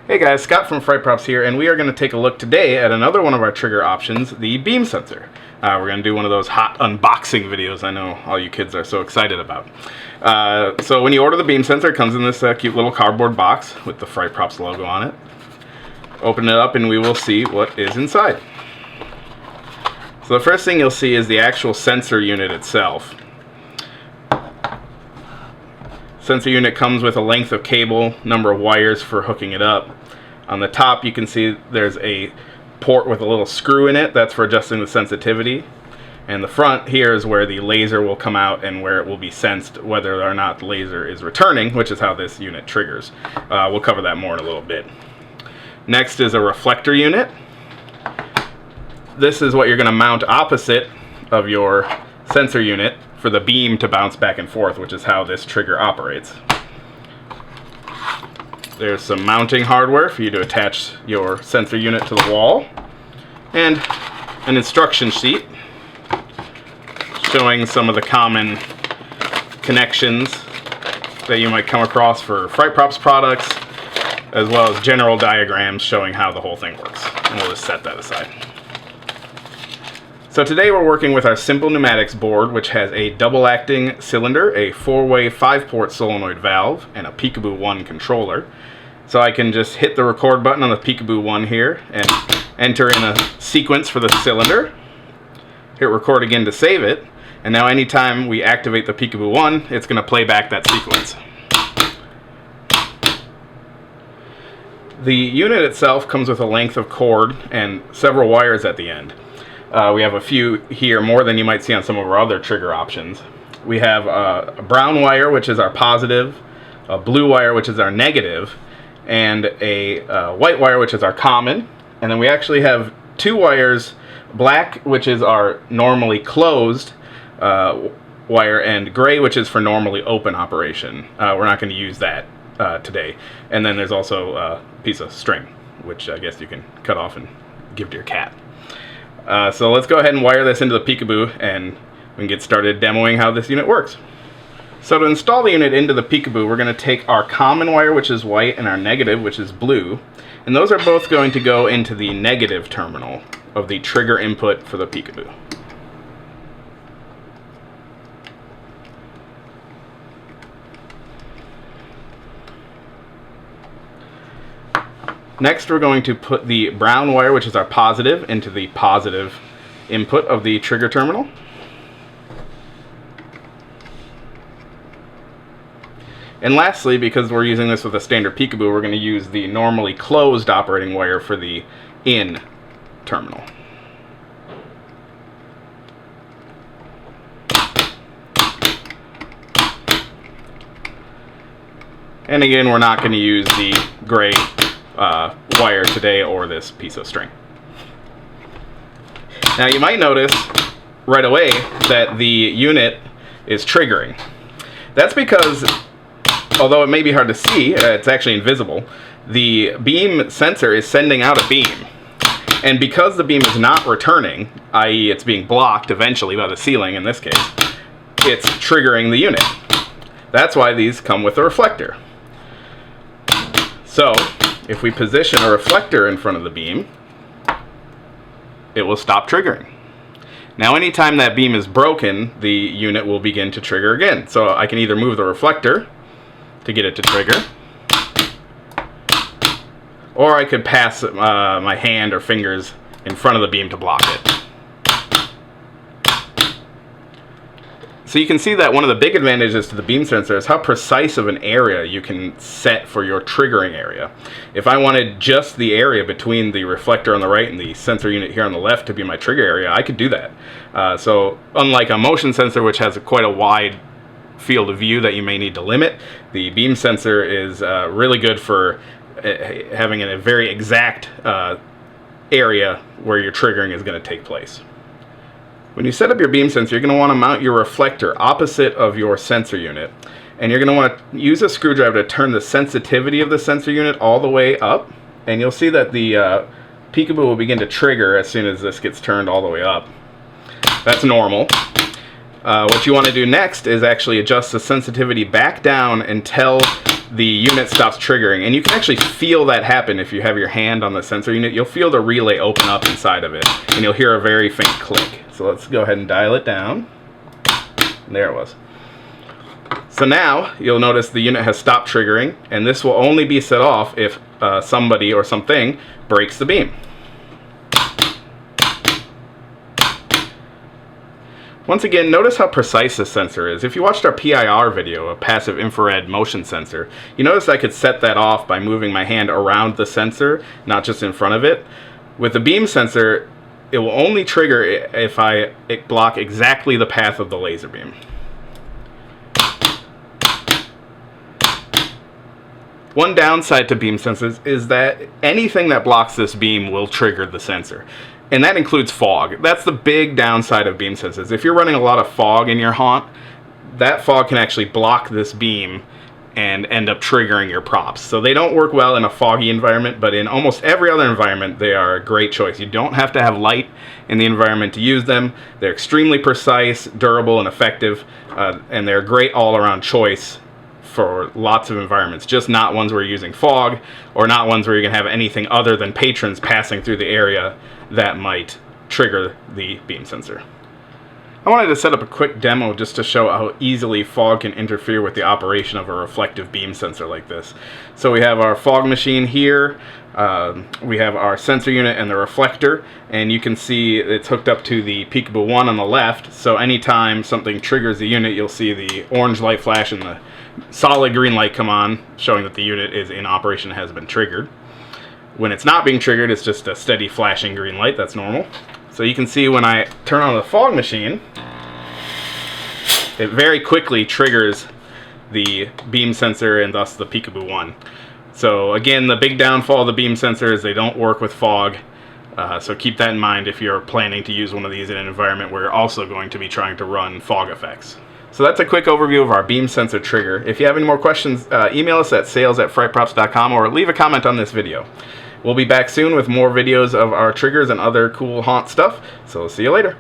Hey guys, Scott from FrightProps here, and we are going to take a look today at another one of our trigger options, the beam sensor. We're going to do one of those hot unboxing videos I know all you kids are so excited about. So when you order the beam sensor, it comes in this cute little cardboard box with the FrightProps logo on it. Open it up and we will see what is inside. So the first thing you'll see is the actual sensor unit itself. Sensor unit comes with a length of cable, number of wires for hooking it up. On the top you can see there's a port with a little screw in it. That's for adjusting the sensitivity. And the front here is where the laser will come out and where it will be sensed whether or not the laser is returning, which is how this unit triggers. We'll cover that more in a little bit. Next is a reflector unit. This is what you're going to mount opposite of your sensor unit for the beam to bounce back and forth, which is how this trigger operates. There's some mounting hardware for you to attach your sensor unit to the wall, and an instruction sheet showing some of the common connections that you might come across for FrightProps products, as well as general diagrams showing how the whole thing works. And we'll just set that aside. So today we're working with our simple pneumatics board, which has a double-acting cylinder, a 4-way 5-port solenoid valve, and a Peekaboo 1 controller. So I can just hit the record button on the Peekaboo 1 here and enter in a sequence for the cylinder. Hit record again to save it. And now anytime we activate the Peekaboo 1, it's going to play back that sequence. The unit itself comes with a length of cord and several wires at the end. We have a few here, more than you might see on some of our other trigger options. We have a brown wire, which is our positive, a blue wire, which is our negative, and a white wire, which is our common. And then we actually have two wires, black, which is our normally closed wire, and gray, which is for normally open operation. We're not going to use that today. And then there's also a piece of string, which I guess you can cut off and give to your cat. So let's go ahead and wire this into the Peekaboo and we can get started demoing how this unit works. So to install the unit into the Peekaboo, we're going to take our common wire, which is white, and our negative, which is blue, and those are both going to go into the negative terminal of the trigger input for the Peekaboo. Next, we're going to put the brown wire, which is our positive, into the positive input of the trigger terminal. And lastly, because we're using this with a standard Peekaboo, we're going to use the normally closed operating wire for the in terminal. And again, we're not going to use the gray wire today or this piece of string. Now you might notice right away that the unit is triggering. That's because, although it may be hard to see, it's actually invisible, the beam sensor is sending out a beam. And because the beam is not returning, i.e. it's being blocked eventually by the ceiling in this case, it's triggering the unit. That's why these come with a reflector. So if we position a reflector in front of the beam, it will stop triggering. Now anytime that beam is broken, the unit will begin to trigger again. So I can either move the reflector to get it to trigger, or I could pass my hand or fingers in front of the beam to block it. So you can see that one of the big advantages to the beam sensor is how precise of an area you can set for your triggering area. If I wanted just the area between the reflector on the right and the sensor unit here on the left to be my trigger area, I could do that. So unlike a motion sensor, which has quite a wide field of view that you may need to limit, the beam sensor is really good for having a very exact area where your triggering is going to take place. When you set up your beam sensor, you're going to want to mount your reflector opposite of your sensor unit. And you're going to want to use a screwdriver to turn the sensitivity of the sensor unit all the way up. And you'll see that the Peekaboo will begin to trigger as soon as this gets turned all the way up. That's normal. What you want to do next is actually adjust the sensitivity back down until the unit stops triggering. And you can actually feel that happen if you have your hand on the sensor unit. You'll feel the relay open up inside of it, and you'll hear a very faint click. So let's go ahead and dial it down. There it was. So now you'll notice the unit has stopped triggering, and this will only be set off if somebody or something breaks the beam. Once again, notice how precise this sensor is. If you watched our PIR video, a passive infrared motion sensor, you notice I could set that off by moving my hand around the sensor, not just in front of it. With the beam sensor, it will only trigger if I block exactly the path of the laser beam. One downside to beam sensors is that anything that blocks this beam will trigger the sensor. And that includes fog. That's the big downside of beam sensors. If you're running a lot of fog in your haunt, that fog can actually block this beam and end up triggering your props. So they don't work well in a foggy environment, but in almost every other environment, they are a great choice. You don't have to have light in the environment to use them. They're extremely precise, durable, and effective, and they're a great all-around choice for lots of environments, just not ones where you're using fog, or not ones where you're going to have anything other than patrons passing through the area that might trigger the beam sensor. I wanted to set up a quick demo just to show how easily fog can interfere with the operation of a reflective beam sensor like this. So we have our fog machine here, we have our sensor unit and the reflector, and you can see it's hooked up to the Peekaboo 1 on the left, so anytime something triggers the unit, you'll see the orange light flash and the solid green light come on, showing that the unit is in operation and has been triggered. When it's not being triggered, it's just a steady flashing green light. That's normal. So you can see when I turn on the fog machine, it very quickly triggers the beam sensor and thus the Peekaboo 1. So again, the big downfall of the beam sensor is they don't work with fog. So keep that in mind if you're planning to use one of these in an environment where you're also going to be trying to run fog effects. So that's a quick overview of our beam sensor trigger. If you have any more questions, email us at sales@frightprops.com or leave a comment on this video. We'll be back soon with more videos of our triggers and other cool haunt stuff, so see you later.